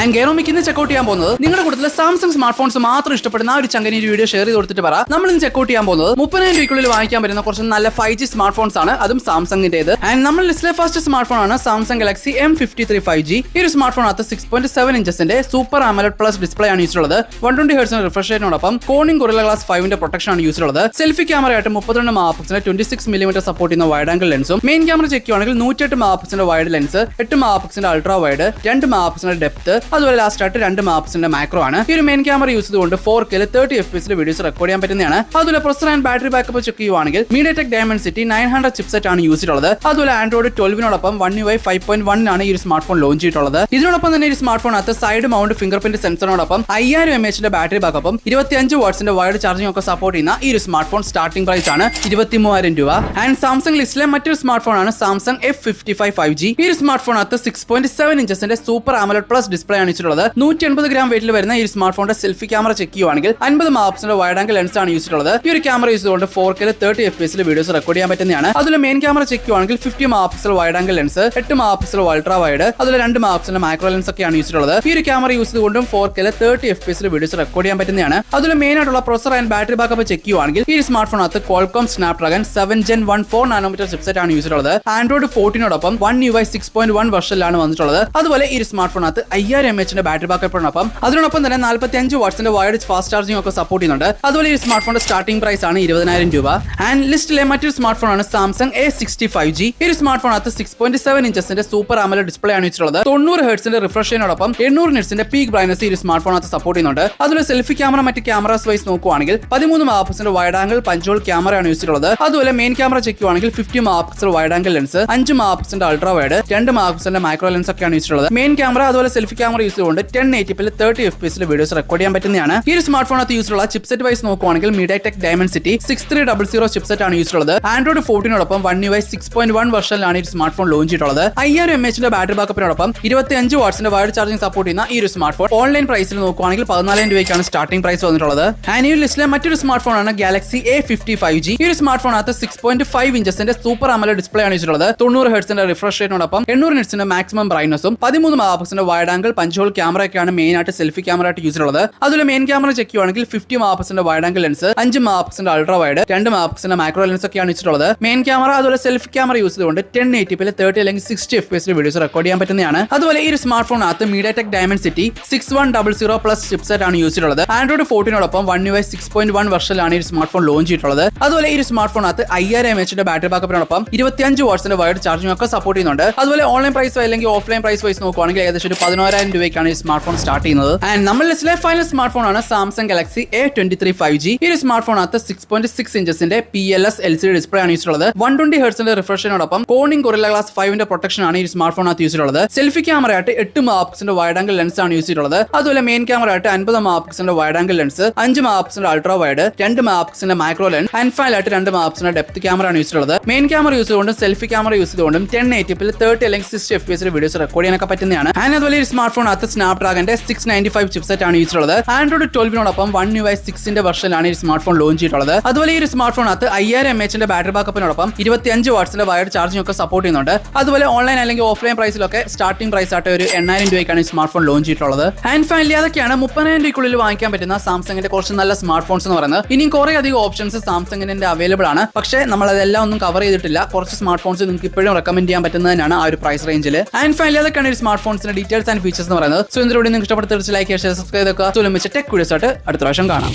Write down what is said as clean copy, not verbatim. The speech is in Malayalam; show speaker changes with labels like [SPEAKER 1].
[SPEAKER 1] ആൻഡ് ഗെയറോമിക് ഇന്ന് ചെക്കൗട്ട് ചെയ്യാൻ പോകുന്നത് നിങ്ങളുടെ കൂടുതൽ സാംസങ് സ്മാർട്ട് ഫോൺസ് മാത്രം ഇഷ്ടപ്പെടുന്ന ഒരു ചങ്കനി വീഡിയോ ഷെയർ ചെയ്ത് കൊടുത്തിട്ട് പറ. നമ്മൾ ഇന്ന് ചെക്കൗട്ട് ചെയ്യാൻ പോകുന്നത് 30,000 രൂപയ്ക്കുള്ളിൽ വാങ്ങിക്കാൻ പറ്റുന്ന കുറച്ച് നല്ല 5G സ്മാർട്ട് ഫോൺസ് ആണ്, അതും സാംസങ്ങിന്റേത്. ആൻഡ് നമ്മൾ ലിസ്റ്റിലെ ഫസ്റ്റ് സ്മാർട്ട് ഫോൺ ആണ് സാംസങ് ഗാലക്സി M53 5G. ഈ ഒരു സ്മാർട്ട് ഫോൺ അകത്ത് 6.7 ഇഞ്ചസിന്റെ സൂപ്പർ AMOLED പ്ലസ് ഡിസ്പ്ലേ ആണ് യൂസ് ഉള്ളത്. 120 ഹെർട്സ് റിഫ്രഷ് റേറ്റിനോടൊപ്പം കോണിംഗ് ഗൊറില്ല ഗ്ലാസ് 5ന്റെ പ്രൊട്ടക്ഷൻ ആണ് യൂസ് ഉള്ളത്. സെൽഫി ക്യാമറയായിട്ട് 32 മെഗാപിക്സലിന്റെ 26 mm സപ്പോർട്ട് ചെയ്യുന്ന വൈഡ് ആംഗിൾ ലെൻസും മെയിൻ ക്യാമറ ചെക്ക് ചെയ്യുകയാണെങ്കിൽ 108 മെഗാപിക്സലിന്റെ വൈഡ് ലെൻസ്, 8 മെഗാപിക്സലിന്റെ അൾട്രാ വൈഡ്, 2 മെഗാപിക്സലിന്റെ ഡെപ്ത്, അതുപോലെ ലാസ്റ്റ് ആയിട്ട് 2 മെഗാപിക്സലിന്റെ മാക്രോ ആണ്. ഈ ഒരു മെയിൻ ക്യാമറ യൂസ് ചെയ്തുകൊണ്ട് 4K 30 FPS വീഡിയോസ് റെക്കോർഡ് ചെയ്യാൻ പറ്റുന്നതാണ്. അതുപോലെ processor and battery backup check ചെയ്യുവാണെങ്കിൽ MediaTek Dimensity 900 ചിപ്സെറ്റ് ആണ് യൂസ് ചെയ്തിട്ടുള്ളത്. അതുപോലെ Android 12നോടൊപ്പം One UI 5.1 ആണ് ഈ ഒരു സ്മാർട്ട് ഫോൺ ലോഞ്ച് ചെയ്തിട്ടുള്ളത്. ഇതിനോടൊപ്പം തന്നെ ഈ സ്മാർട്ട് ഫോണകത്ത് സൈഡ് മൗണ്ട് ഫിംഗർ പ്രിന്റ് സെൻസറിനോടൊപ്പം 5000 mAh ബാറ്ററി ബാക്കപ്പും 25 വാട്ട്സിന്റെ വയർഡ് ചാർജിംഗ് ഒക്കെ സപ്പോർട്ട് ചെയ്യുന്ന ഈ ഒരു സ്മാർട്ട് ഫോൺ സ്റ്റാർട്ടിംഗ് പ്രൈസ് ആണ് 23,000 രൂപ. ആൻഡ് സാംസങ് ലിസ്റ്റിലെ മറ്റൊരു സ്മാർട്ട് ഫോൺ ആണ് സാംസങ് F55 5G. ഈ ഒരു സ്മാർട്ട് ഫോണകത്ത് 6.7 ഇഞ്ചസിന്റെ സൂപ്പർ AMOLED പ്ലസ് ഡിസ്പ്ലേ ആണ് യൂസ് ചെയ്തിട്ടുള്ളത്. 180 ഗ്രാം വെയിറ്റിൽ വരുന്ന ഈ സ്മാർട്ട് ഫോണിന്റെ സെൽഫി ക്യാമറ ചെക്ക് ചെയ്യുവാണെങ്കിൽ 50 മെഗാപിക്സലിന്റെ വൈഡ് ആംഗിൾ ലെൻസ് ആണ് യൂസ് ചെയ്തിട്ടുള്ളത്. ഈ ഒരു ക്യാമറ യൂസ് ചെയ്തുകൊണ്ട് 4K 30 FPS വീഡിയോസ് റെക്കോർഡ് ചെയ്യാൻ പറ്റുന്നതാണ്. അതുപോലെ മെയിൻ ക്യാമറ ചെക്ക് ചെയ്യുവാണെങ്കിൽ 50 megapixel wide angle lens, 8 megapixel ultra wide, അതുപോലെ 2 മെഗാപിക്സലിന്റെ മാക്രോ ലെൻസ് ഒക്കെയാണ് യൂസ് ചെയ്തിട്ടുള്ളത്. ഈ ഒരു ക്യാമറ യൂസ് ചെയ്തുകൊണ്ടും 4K 30 FPS വീഡിയോസ് റെക്കോർഡ് ചെയ്യാൻ പറ്റുന്നതാണ്. അതുപോലെ മെയിൻ ആയിട്ടുള്ള processor and battery backup check ചെയ്യുവാണെങ്കിൽ ഈ സ്മാർട്ട് ഫോണകത്ത് Qualcomm Snapdragon 7 Gen 1 4 nanometer chipset ആണ് യൂസ് ചെയ്തിട്ടുള്ളത്. Android 14നോടൊപ്പം One UI 6.1 വെർഷനിലാണ് വന്നിട്ടുള്ളത്. അതുപോലെ ഈ സ്മാർട്ട് ഫോണകത്ത് 5000 mAh ബാറ്ററി ബാക്കപ്പിനൊപ്പം അതിനോടൊപ്പം തന്നെ 45 വാട്ട്സിന്റെ വയർഡ് ഫാസ്റ്റ് ചാർജിംഗ് ഒക്കെ സപ്പോർട്ട് ചെയ്യുന്നുണ്ട്. അതുപോലെ ഈ സ്മാർട്ട് ഫോണിന്റെ സ്റ്റാർട്ടിംഗ് പ്രൈസ് ആണ് 20,000 രൂപ. ആൻഡ് ലിസ്റ്റിലെ മറ്റൊരു സ്മാർട്ട് ഫോൺ ആണ് സാംസങ് A60 5G. ഈ സ്മാർട്ട് ഫോണകത്ത് 6.7 ഇഞ്ചസിന്റെ സൂപ്പർ AMOLED ഡിസ്പ്ലേ ആണ് യൂസ് ചെയ്തിട്ടുള്ളത്. 90 ഹെർട്സിന്റെ റിഫ്രഷ് റേറ്റിനോടൊപ്പം 800 നിറ്റ്സിന്റെ പീക്ക് ബ്രൈറ്റ്നസ് ഈ സ്മാർട്ട് ഫോണകത്ത് സപ്പോർട്ട് ചെയ്യുന്നുണ്ട്. അതുപോലെ സെൽഫി ക്യാമറ മറ്റ് ക്യാമറാസ് വൈസ് നോക്കുവാണെങ്കിൽ 13 മെഗാപിക്സലിന്റെ വൈഡ് ആംഗിൾ പഞ്ചോൾ ക്യാമറയാണ് യൂസ് ചെയ്തിട്ടുള്ളത്. അതുപോലെ മെയിൻ ക്യാമറ ചെക്ക് ചെയ്യുവാണെങ്കിൽ 50 മെഗാപിക്സൽ വൈഡ് ആംഗിൾ ലെൻസ്, 5 മെഗാപിക്സലിന്റെ അൾട്രാ വൈഡ്, 2 മെഗാപിക്സലിന്റെ മൈക്രോ ലെൻസ് ഒക്കെയാണ് യൂസ് ചെയ്തിട്ടുള്ളത്. മെയിൻ ക്യാമറ അതുപോലെ സെൽഫി ക്യാമറ യൂസ് ചെയ്തുകൊണ്ട് 1080p 30 FPS വീഡിയോസ് റെക്കോർഡ് ചെയ്യാൻ പറ്റുന്നതാണ്. ഈ സ്മാർട്ട് ഫോണകത്ത് യൂസ് ഉള്ള ചിപ്സെറ്റ് വൈസ് നോക്കുവാണെങ്കിൽ MediaTek Dimensity 6300 ചിപ്സെറ്റ് ആണ് യൂസ് ചെയ്തിട്ടുള്ളത്. Android 14നോടൊപ്പം One UI 6.1 വെർഷനിലാണ് ഈ സ്മാർട്ട് ഫോൺ ലോഞ്ച് ചെയ്തിട്ടുള്ളത്. 5000 mAh ബാറ്ററി ബാക്കപ്പിനോടൊപ്പം 25 വാട്ട്സിന്റെ വയർഡ് ചാർജിംഗ് സപ്പോർട്ട് ചെയ്യുന്ന ഈ സ്മാർട്ട് ഫോൺ ഓൺലൈൻ പ്രൈസിൽ നോക്കുവാണെങ്കിൽ 14,000 രൂപയ്ക്കാണ് സ്റ്റാർട്ടിംഗ് പ്രൈസ് വന്നിട്ടുള്ളത്. ആൻഡ് ഈ ലിസ്റ്റിലെ മറ്റൊരു സ്മാർട്ട് ഫോൺ ആണ് ഗാലക്സി A50 5G. ഈ സ്മാർട്ട് ഫോണകത്ത് 6.5 ഇഞ്ചസിന്റെ സൂപ്പർ AMOLED ഡിസ്പ്ലേ ആണ് യൂസ് ചെയ്തിട്ടുള്ളത്. 90 ഹെർട്സിന്റെ റിഫ്രഷ് റേറ്റിനോടൊപ്പം 800 നിറ്റ്സിന്റെ മാക്സിമം ബ്രൈറ്റ്നസും 13 മെഗാപിക്സലിന്റെ വൈഡ് ആംഗിൾ പഞ്ചോൾ ക്യാമറയൊക്കെയാണ് മെയിൻ ആയിട്ട് സെൽഫി ക്യാമറ ആയിട്ട് യൂസ് ചെയ്തിട്ടുള്ളത്. അതുപോലെ മെയിൻ ക്യാമറ ചെക്ക് ചെയ്യുവാണെങ്കിൽ 50 മെഗാപിക്സലിന്റെ വൈഡ് ആംഗിൾ ലെൻസ്, 5 മെഗാപിക്സലിന്റെ അൾട്രാ വൈഡ്, 2 മെഗാപിക്സലിന്റെ മാക്രോ ലെൻസ് ഒക്കെയാണ് യൂസ് ചെയ്തിട്ടുള്ളത്. മെയിൻ ക്യാമറ അതുപോലെ സെൽഫി ക്യാമറ യൂസ് ചെയ്തുകൊണ്ട് 1080p 30 അല്ലെങ്കിൽ 60 FPS വീഡിയോസ് റെക്കോർഡ് ചെയ്യാൻ പറ്റുന്നതാണ്. അതുപോലെ ഈ സ്മാർട്ട് ഫോണകത്ത് MediaTek Dimensity 6100 പ്ലസ് ചിപ്സെറ്റ് ആണ് യൂസ് ചെയ്തിട്ടുള്ളത്. Android 14നോടൊപ്പം One UI 6.1 വെർഷനിലാണ് ഈ സ്മാർട്ട് ഫോൺ ലോഞ്ച് ചെയ്തിട്ടുള്ളത്. അതുപോലെ ഈ സ്മാർട്ട് ഫോണകത്ത് 5000 mAh ബാറ്ററി ബാക്കപ്പിനോടൊപ്പം 25 വാട്ട്സിന്റെ വയർഡ് ചാർജിംഗ് ഒക്കെ സപ്പോർട്ട് ചെയ്യുന്നുണ്ട്. അതുപോലെ ഓൺലൈൻ പ്രൈസ് അല്ലെങ്കിൽ ഓഫ്ലൈൻ പ്രൈസ് വൈസ് നോക്കുവാണെങ്കിൽ ഏകദേശം 11,000 രൂപയ്ക്കാണ് ഈ സ്മാർട്ട് ഫോൺ സ്റ്റാർട്ട് ചെയ്യുന്നത്. ആൻഡ് നമ്മൾ ലിസ്റ്റിലെ ഫൈനൽ സ്മാർട്ട് ഫോൺ ആണ് സാംസങ് ഗാലക്സി A23 5G. ഈ സ്മാർട്ട് ഫോണകത്ത് 6.6 ഇഞ്ചസിന്റെ PLS LCD ഡിസ്പ്ലേ ആണ് യൂസ് ചെയ്തിട്ടുള്ളത്. 120 ഹെർട്സിന്റെ റിഫ്രഷിനോടൊപ്പം കോണിംഗ് ഗൊറില്ല ഗ്ലാസ് 5ന്റെ പ്രൊട്ടക്ഷൻ ആണ് ഈ സ്മാർട്ട് ഫോണകത്ത് യൂസ് ചെയ്തിട്ടുള്ളത്. സെൽഫി ക്യാമറയായിട്ട് 8 മെഗാപിക്സലിന്റെ വൈഡ് ആംഗിൾ ലെൻസ് ആണ് യൂസ് ചെയ്തിട്ടുള്ളത്. അതുപോലെ മെയിൻ ക്യാമറയായിട്ട് 50 മെഗാപിക്സലിന്റെ വൈഡ് ആംഗിൾ ലെൻസ്, 5 മെഗാപിക്സലിന്റെ അൾട്രാ വൈഡ്, 2 മെഗാപിക്സലിന്റെ മൈക്രോ ലെൻസ് ആൻഡ് ഫൈനലായിട്ട് 2 മെഗാപിക്സലിന്റെ ഡെപ്ത് ക്യാമറ ആണ് യൂസ് ചെയ്തിട്ടുള്ളത്. മെയിൻ ക്യാമറ യൂസ് ചെയ്തുകൊണ്ടും സെൽഫി ക്യാമറ യൂസ് ചെയ്തുകൊണ്ടും 1080p 30 അല്ലെങ്കിൽ 60 FPS വീഡിയോസ് റെക്കോർഡ് ചെയ്യാനൊക്കെ പറ്റുന്നതാണ്. ആൻഡ് അതുപോലെ ഈ സ്മാർട്ട് ഫോണകത്ത് സ്നാപ്ഡ്രാഗന്റെ 695 ചിപ്സെറ്റ് ആണ് യൂസ് ചെയ്തിട്ടുള്ളത്. Android 12നോടൊപ്പം One UI 6ന്റെ വെർഷനിലാണ് ഈ സ്മാർട്ട് ഫോൺ ലോഞ്ച് ചെയ്തിട്ടുള്ളത്. അതുപോലെ ഈ സ്മാർട്ട് ഫോണകത്ത് 5000 mAh ബാറ്ററി ബാക്കപ്പിനോടൊപ്പം 25 വാട്ട്സിന്റെ വയർഡ് ചാർജിംഗ് ഒക്കെ സപ്പോർട്ട് ചെയ്യുന്നുണ്ട്. അതുപോലെ ഓൺലൈൻ അല്ലെങ്കിൽ ഓഫ്ലൈൻ പ്രൈസിലൊക്കെ സ്റ്റാർട്ടിംഗ് പ്രൈസ് ആയിട്ട് ഒരു 8,000 രൂപയ്ക്കാണ് ഈ സ്മാർട്ട് ഫോൺ ലോഞ്ച് ചെയ്തിട്ടുള്ളത്. ആൻഡ് ഫൈനലി അതൊക്കെയാണ് 30,000 രൂപയ്ക്കുള്ളിൽ വാങ്ങിക്കാൻ പറ്റുന്ന സാംസങ്ങിന്റെ കുറച്ച് നല്ല സ്മാർട്ട് ഫോൺസ് എന്ന് പറയുന്നത്. ഇനിയും കുറെ അധികം ഓപ്ഷൻസ് സാംസങ്ങിന്റെ അവൈലബിൾ ആണ്. പക്ഷേ നമ്മൾ അതെല്ലാം ഒന്നും കവർ ചെയ്തിട്ടില്ല. കുറച്ച് സ്മാർട്ട് ഫോൺസ് നിങ്ങൾക്ക് ഇപ്പോഴും റെക്കമെൻഡ് ചെയ്യാൻ പറ്റുന്നതാണ് ആ ഒരു പ്രൈസ് റേഞ്ചിൽ. ആൻഡ് ഫൈനലി അതൊക്കെയാണ് ഈ സ്മാർട്ട് ഫോൺസിന്റെ ഡീറ്റെയിൽസ് ആൻഡ് ഫീച്ചേഴ്സ് എന്ന് പറയുന്നത്. സോ ഇതിലൂടെ നിങ്ങൾക്ക് ഇഷ്ടപ്പെട്ട ലൈക്ക്, ഷെയർ, സബ്സ്ക്രൈബ് ചെയ്യുക. സോ മിച്ച ടെക് വീഡിയോസ് ആയിട്ട് അടുത്ത പ്രാവശ്യം കാണാം.